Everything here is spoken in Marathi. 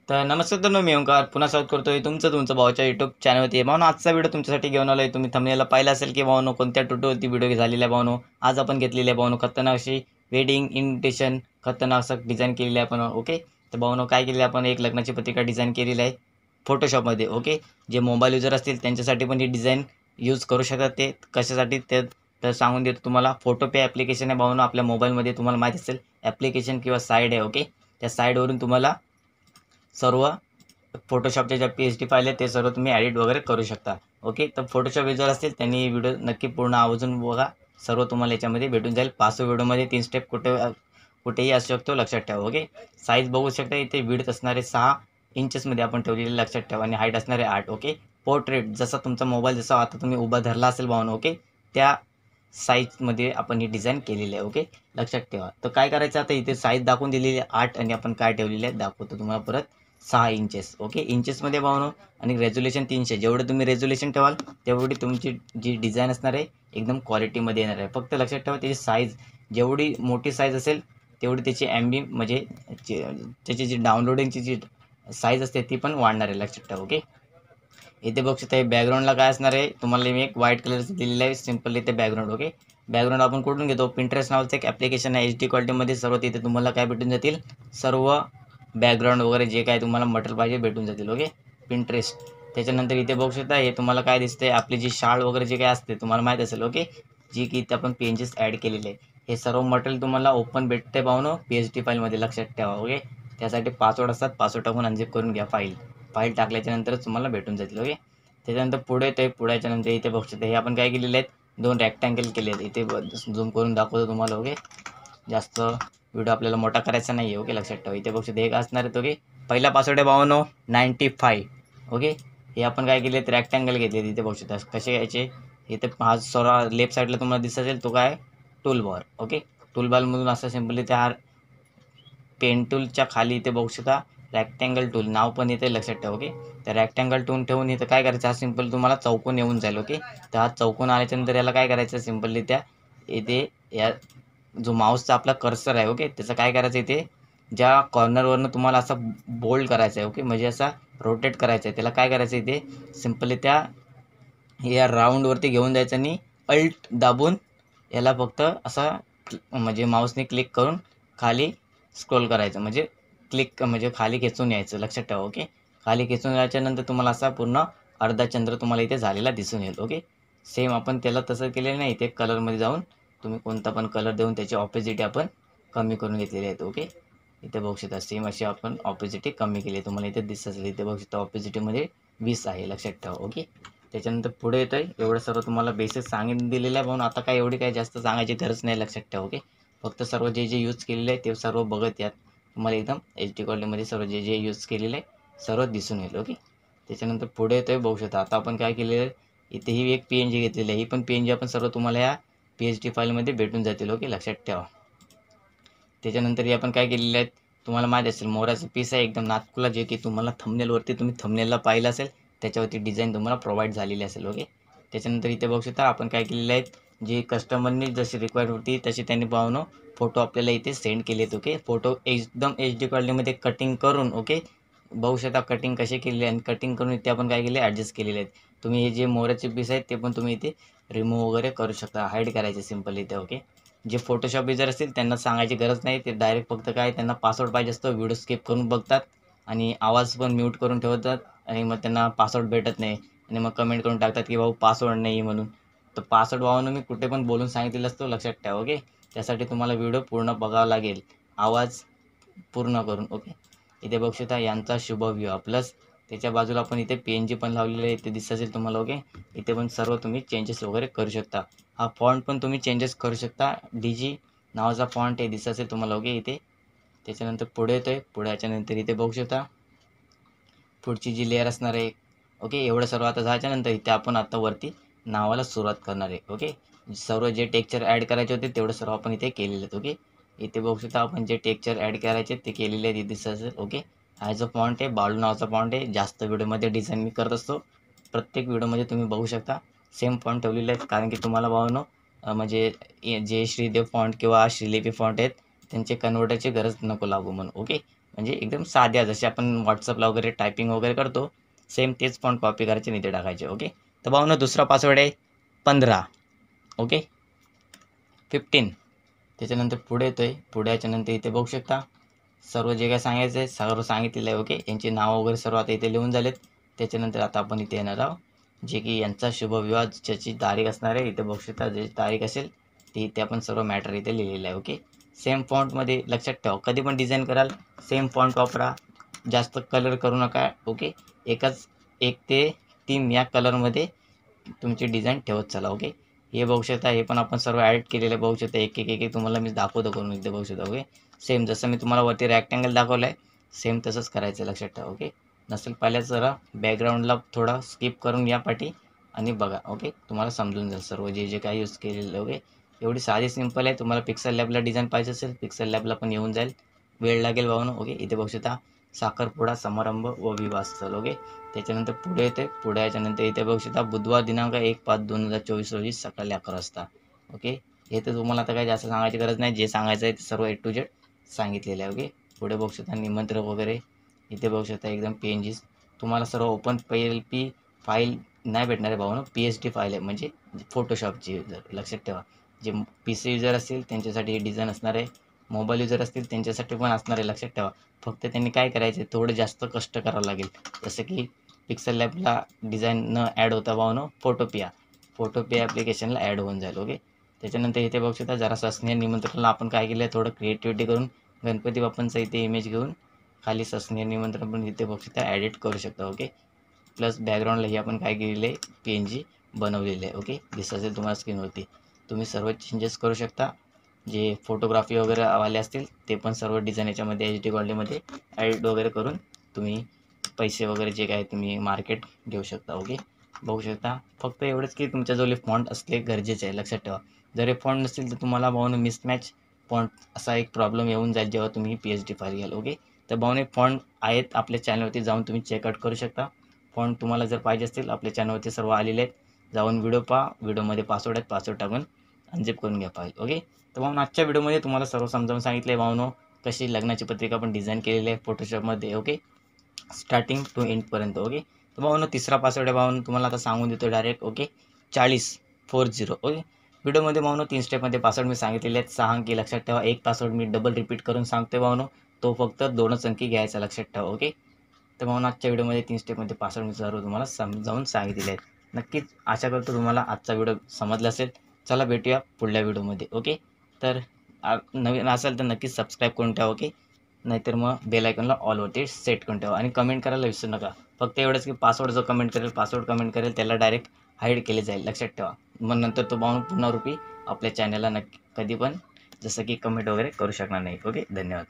तर नमस्कार मित्रांनो, मी ओंकार पुन्हा स्वागत करतोय तुमचं भावाच्या यूट्यूब चॅनलवरती. भावनो आजचा व्हिडिओ तुमच्यासाठी घेऊन आलोय. तुम्ही थंबनेलला पाहिलं असेल की भावनो कोणत्या ट्युटोरियलवरती व्हिडिओ झालेला आहे. भावनो आज आपण घेतलेली आहे भावनो खतरनाक अशी वेडिंग इन्व्हिटेशन खतरनाक असं डिझाईन केलेलं आहे आपण. ओके, तर भावनो काय केलेलं आहे आपण, एक लग्नाची पत्रिका डिझाईन केलेली आहे फोटोशॉपमध्ये. ओके, जे मोबाईल युजर असतील त्यांच्यासाठी पण ही डिझाईन यूज करू शकतात. ते कशासाठी ते तर सांगून देतो तुम्हाला. फोटो पे ॲप्लिकेशन आहे भावनो आपल्या मोबाईलमध्ये, तुम्हाला माहीत असेल ॲप्लिकेशन किंवा साईड आहे. ओके, त्या साईडवरून तुम्हाला सर्व फोटोशॉपच्या ज्या PSD फाईल आहेत ते सर्व तुम्ही एडिट वगैरे करू शकता. ओके, तर फोटोशॉप युजर असतील त्यांनी व्हिडिओ नक्की पूर्ण आवर्जून बघा. सर्व तुम्हाला याच्यामध्ये भेटून जाईल. 5 व्हिडिओमध्ये 3 स्टेप कुठेही असू शकतो, लक्षात ठेवा. ओके, साईज बघू शकता इथे विड्थ असणारे 6 इंचेसमध्ये आपण ठेवलेले, लक्षात ठेवा. आणि हाईट असणारे 8. ओके, पोर्ट्रेट जसा तुमचा मोबाईल जसा आता तुम्ही उभा धरला असेल भावना, ओके, त्या साईजमध्ये आपण ही डिझाईन केलेली आहे. ओके, लक्षात ठेवा. तर काय करायचं आता, इथे साईज दाखवून दिलेली आहे 8 आणि आपण काय ठेवलेले आहे दाखवतो तुम्हाला परत 6 इंचेस. ओके, इंचेसमध्ये भावनो आणि रेझोल्युशन 300. जेवढं तुम्ही रेझोल्युशन ठेवाल तेवढी तुमची जी डिझाईन असणार आहे एकदम क्वालिटीमध्ये येणार आहे. फक्त लक्षात ठेवा त्याची साईज जेवढी मोठी साईज असेल तेवढी त्याची MB म्हणजे त्याची जी डाउनलोडिंगची जी साईज असते ती पण वाढणार आहे, लक्षात ठेवा. ओके, इथे बघू शकता बॅकग्राऊंडला काय असणार आहे, तुम्हाला मी एक व्हाईट कलरचं दिलेलं आहे सिम्पल इथे बॅकग्राऊंड. ओके, बॅकग्राऊंड आपण कुठून घेतो, पिंटरेस्ट नावाचं एक ॲप्लिकेशन आहे HD क्वालिटीमध्ये. सर्व तिथे तुम्हाला काय भेटून जातील, सर्व बॅकग्राऊंड वगैरे जे काय तुम्हाला मटेरियल पाहिजे भेटून जातील. Okay, Pinterest. त्याच्यानंतर इथे बघू शकता हे तुम्हाला काय दिसते, आपली जी शाळ वगैरे जे काय असते तुम्हाला माहीत असेल. ओके, जी की इथे आपण PNGs ॲड केलेले आहे. हे सर्व मटेरियल तुम्हाला ओपन भेटते पाहून PSD फाईलमध्ये, लक्षात ठेवा. ओके, त्यासाठी पासवर्ड असतात, पासवर्ड टाकून अनझिप करून घ्या फाईल टाकल्याच्या नंतरच तुम्हाला भेटून जातील. ओके, त्याच्यानंतर पुढे ते पुढ्याच्या नंतर इथे बघू शकता हे आपण काय केलेले आहेत, 2 रॅक्टँगल केले आहेत. इथे झूम करून दाखवतो तुम्हाला. ओके, जास्त व्हिडिओ आपल्याला मोठा करायचा नाही आहे. ओके, लक्षात ठेवा. इथे बघू शकता एक असणार आहेत. ओके, पहिला पासवर्ड आहे 95. ओके, हे आपण काय केले आहेत, रॅक्टँगल घेतले. इथे बघू शकता कसे घ्यायचे. इथे हा सर्व लेफ्ट साईडला तुम्हाला दिसत असेल तो काय टूल बार. ओके, टूल बारमधून असं सिम्पली त्या पेन टूलच्या खाली इथे बघू शकता रॅक्टँगल टूल नाव पण इथे, लक्षात ठेवा. ओके, तर रॅक्टँगल टूल ठेवून इथं काय करायचं, हा सिम्पल तुम्हाला चौकोन येऊन जाईल. ओके, तर हा चौकोन आल्याच्यानंतर याला काय करायचं, सिम्पली त्या इथे या जो माऊसचा आपला कर्सर आहे. ओके, त्याचं काय करायचं, इथे ज्या कॉर्नरवरनं तुम्हाला असा बोल्ड करायचा आहे. ओके, म्हणजे असा रोटेट करायचं आहे. त्याला काय करायचं, इथे सिम्पली त्या या राऊंडवरती घेऊन जायचं आणि अल्ट दाबून याला फक्त असा म्हणजे माऊसने क्लिक करून खाली स्क्रोल करायचं, म्हणजे खाली खेचून यायचं, लक्षात ठेवा. ओके, खाली खेचून याच्यानंतर तुम्हाला असा पूर्ण अर्धा चंद्र तुम्हाला इथे झालेला दिसून येईल. ओके, सेम आपण त्याला तसं केलेलं नाही. इथे कलरमध्ये जाऊन तुम्ही कोणता पण कलर देऊन त्याची ऑपोजिटी आपण कमी करून घेतलेली आहेत. ओके, इथे बघू शकता सेम अशी आपण ऑपोजिटी कमी केली आहे. तुम्हाला इथे दिसत असेल, इथे बघू शकता ऑपोजिटीमध्ये 20 आहे, लक्षात ठेवा. ओके, त्याच्यानंतर पुढे येतं आहे एवढं सर्व तुम्हाला बेसिक सांगून दिलेलं आहे म्हणून आता काय एवढी काय जास्त सांगायची गरज नाही, लक्षात ठेवा. ओके, फक्त सर्व जे यूज केलेलं आहे ते सर्व बघत यात तुम्हाला एकदम HD क्वालिटीमध्ये सर्व जे यूज केलेलं आहे सर्व दिसून येईल. ओके, त्याच्यानंतर पुढे येतं आहे बघू शकता आता आपण काय केलेलं आहे, इथेही एक PNG घेतलेली आहे. ही पण PNG आपण सर्व तुम्हाला या PSD फाईलमध्ये भेटून जातील. ओके, लक्षात ठेवा. त्याच्यानंतर हे आपण काय केलेलं आहे, तुम्हाला माहीत असेल मोराचं पीस आहे एकदम नातकुला, जे की तुम्हाला थंबनेलवरती तुम्ही थंबनेलला पाहिलं असेल त्याच्यावरती डिझाईन तुम्हाला प्रोव्हाइड झालेली असेल. ओके, त्याच्यानंतर इथे बघू शकता आपण काय केलेलं आहे, जे कस्टमरनी जशी रिक्वायर्ड होती तशी त्यांनी पाहून फोटो आपल्याला इथे सेंड केले आहेत. ओके, फोटो एकदम HD क्वालिटीमध्ये कटिंग करून, ओके, बघू शकता कटिंग कसे केलेले आणि कटिंग करून इथे आपण काय केले ॲडजस्ट केलेले आहेत. तुम्ही हे जे मोराचे पीस आहेत ते पण तुम्ही इथे रिमूव्ह वगैरे करू शकता, हाईड करायचे सिम्पल इथे. ओके, जे फोटोशॉप युजर असतील त्यांना सांगायची गरज नाही, ते डायरेक्ट फक्त काय त्यांना पासवर्ड पाहिजे असतो, व्हिडिओ स्किप करून बघतात आणि आवाज पण म्यूट करून ठेवतात आणि मग त्यांना पासवर्ड भेटत नाही आणि मग कमेंट करून टाकतात की भाऊ पासवर्ड नाही म्हणून. तर पासवर्ड भावानं मी कुठे पण बोलून सांगितलेलं असतो, लक्षात ठेवा. ओके, त्यासाठी तुम्हाला व्हिडिओ पूर्ण बघावा लागेल आवाज पूर्ण करून. ओके, इथे बघू शकता यांचा शुभ व्ह्यू प्लस त्याच्या बाजूला आपण इथे PNG पण लावलेले आहे, इथे दिसत असेल तुम्हाला. ओके, इथे पण सर्व तुम्ही चेंजेस वगैरे करू शकता. हा फॉन्ट पण तुम्ही चेंजेस करू शकता, DG नावाचा फॉन्ट आहे दिसत असेल तुम्हाला. ओके, इथे त्याच्यानंतर पुढे येतो आहे, पुढे याच्यानंतर इथे बघू शकता पुढची जी लेअर असणार आहे. ओके, एवढं सर्व आता झाल्याच्यानंतर इथे आपण आता वरती नावाला सुरुवात करणार आहे. ओके, सर्व जे टेक्चर ॲड करायचे होते तेवढं सर्व आपण इथे केलेलं आहेत. ओके, इथे बघू शकता आपण जे टेक्चर ॲड करायचे ते केलेले आहेत, इथे दिसत असेल. ओके, हा जो फॉन्ट आहे बाळू नावाचा फॉन्ट आहे. जास्त व्हिडिओमध्ये डिझाईन मी करत असतो, प्रत्येक व्हिडिओमध्ये तुम्ही बघू शकता सेम फॉन्ट ठेवलेले आहेत, कारण की तुम्हाला भावानो म्हणजे जे श्रीदेव फॉन्ट किंवा श्रीलिपी फॉन्ट आहेत त्यांचे कन्वर्टरची गरज नको लागू म्हणून. ओके, म्हणजे एकदम साध्या, जसे आपण व्हॉट्सअपला वगैरे टायपिंग वगैरे करतो सेम तेच फॉन्ट कॉपी करायचे आणि इथे टाकायचे. ओके, तर भाऊनो दुसरा पासवर्ड आहे 15. ओके, 15. त्याच्यानंतर पुढे येतो आहे, पुढे याच्यानंतर इथे बघू शकता सर्व जे काय सांगायचं आहे सर्व सांगितलेलं आहे. ओके, यांची नावं वगैरे सर्व आता इथे लिहून झालेत. त्याच्यानंतर आता आपण इथे येणार आहोत जे की यांचा शुभविवाह ज्याची तारीख असणार आहे, इथे बघू शकता ज्याची तारीख असेल ती इथे आपण सर्व मॅटर इथे लिहिलेलं आहे. ओके, सेम फॉन्टमध्ये लक्षात ठेवा, कधी पण डिझाईन कराल सेम फॉन्ट वापरा, जास्त कलर करू नका. ओके, एकच 1 ते 3 या कलरमध्ये तुमची डिझाईन ठेवत चला. ओके, हे बघू शकता, हे पण आपण सर्व ॲड केलेलं आहे. बघू शकता एक एक एक एक तुम्हाला मी दाखवतो करून इथे बघू शकता. ओके, सेम जसं मी तुम्हाला वरती रेक्टँगल दाखवलं आहे सेम तसंच करायचं आहे, लक्षात ठेवा. ओके, नसेल पाहिल्याच जरा बॅकग्राऊंडला थोडा स्किप करून या पाठी आणि बघा. ओके, तुम्हाला समजून जाईल सर्व जे जे काही यूज केलेलं. ओके, एवढी साधी सिंपल आहे. तुम्हाला पिक्सल लॅबला डिझाईन पाहिजे असेल पिक्सल लॅबला पण येऊन जाईल, वेळ लागेल भाऊनो. ओके, इथे बघू शकता साखरपुडा समारंभ व विवाह स्थळ. ओके, त्याच्यानंतर पुढे येते, पुढे याच्यानंतर इथे बघू शकता बुधवार दिनांक 1/5/2024 रोजी सकाळी 11 वाजता. ओके, हे तर तुम्हाला आता काही जास्त सांगायची गरज नाही, जे सांगायचं आहे ते सर्व A to Z सांगितलेलं आहे. ओके, पुढे बघू शकता निमंत्रक वगैरे, इथे बघू शकता एकदम PNG तुम्हाला सर्व ओपन PLP फाईल नाही भेटणार आहे भाऊनो, PSD फाईल आहे म्हणजे फोटोशॉपची युजर, लक्षात ठेवा. जे PC युजर असतील त्यांच्यासाठी हे डिझाईन असणार आहे, मोबाईल युजर असतील त्यांच्यासाठी पण असणार आहे, लक्षात ठेवा. फक्त त्यांनी काय करायचं आहे थोडं जास्त कष्ट करावं लागेल, जसं की पिक्सल लॅबला डिझाईन न ॲड होता भाऊनो फोटोपिया ॲप्लिकेशनला ॲड होऊन जाईल. ओके, त्याच्यानंतर इथे बघू शकता जरा सस्नेह निमंत्रणाला आपण काय केलं आहे थोडं क्रिएटिव्हिटी करून गणपती बाप्पांचा इथे इमेज घेऊन खाली सस्नेह निमंत्रण पण इथे बघू शकता ॲडिट करू शकता. ओके, प्लस बॅकग्राऊंडलाही आपण काय केलेलं आहे PNG बनवलेलं आहे. ओके, दिसत असेल तुम्हाला स्क्रीनवरती, तुम्ही सर्व चेंजेस करू शकता. जे फोटोग्राफी वगैरे वाले असतील ते पण सर्व डिझाईन याच्यामध्ये HD क्वालिटीमध्ये ॲड वगैरे करून तुम्ही पैसे वगैरे जे काय तुम्ही मार्केट घेऊ शकता. ओके, बघू शकता. फक्त एवढंच की तुमच्याजवळ फॉन्ट असले गरजेचे आहे, लक्षात ठेवा. जर हे फॉन्ट नसतील तर तुम्हाला भाऊनो मिसमॅच फॉन्ट असा एक प्रॉब्लेम येऊन जाईल जेव्हा तुम्ही PSD फाईल घ्याल. ओके, तर भाऊनो फॉन्ट आहेत आपल्या चॅनलवरती जाऊन तुम्ही चेकआउट करू शकता. फॉन्ट तुम्हाला जर पाहिजे असतील आपल्या चॅनलवरती सर्व आलेले आहेत, जाऊन व्हिडिओ पहा, व्हिडिओमध्ये पासवर्ड आहेत पासवर्ड टाकून अनझिप करून घ्या फाईल. ओके, तर भाऊनो आजच्या व्हिडिओमध्ये तुम्हाला सर्व समजावून सांगितलं आहे भाऊनो, कशी लग्नाची पत्रिका आपण डिझाईन केलेली आहे फोटोशॉपमध्ये. ओके, स्टार्टिंग टू एंडपर्यंत. ओके, तर भाऊनो तिसरा पासवर्ड आहे भाऊनो, तुम्हाला आता सांगून देतो डायरेक्ट. ओके, 4040. ओके, व्हिडिओमध्ये भाऊनो 3 स्टेपमध्ये पासवर्ड मी सांगितलेले आहेत, 6 अंकी लक्षात ठेवा. एक पासवर्ड मी डबल रिपीट करून सांगतो भाऊनो, तो फक्त 2च अंकी घ्यायचा, लक्षात ठेवा. ओके, तर भाऊनो आजच्या व्हिडिओमध्ये 3 स्टेपमध्ये पासवर्ड मी सर्व तुम्हाला समजावून सांगितलेले आहेत. नक्कीच आशा करतो तुम्हाला आजचा व्हिडिओ समजला असेल. चला भेटूया पुढल्या व्हिडिओमध्ये. ओके, तर नवीन असेल तर नक्कीच सबस्क्राईब करून ठेवा. ओके, नाहीतर मग बेल आयकॉनला ऑलवरती सेट करून ठेवा आणि कमेंट करायला विसरू नका. फक्त एवढंच की पासवर्ड जो कमेंट करेल पासवर्ड कमेंट करेल त्याला डायरेक्ट हाईड केले जाईल, लक्षात ठेवा. मग नंतर तो भाऊ पुन्हा रूपी आपल्या चॅनलला नक्की कधी पण जसं की कमेंट वगैरे करू शकणार नाही. ओके, धन्यवाद.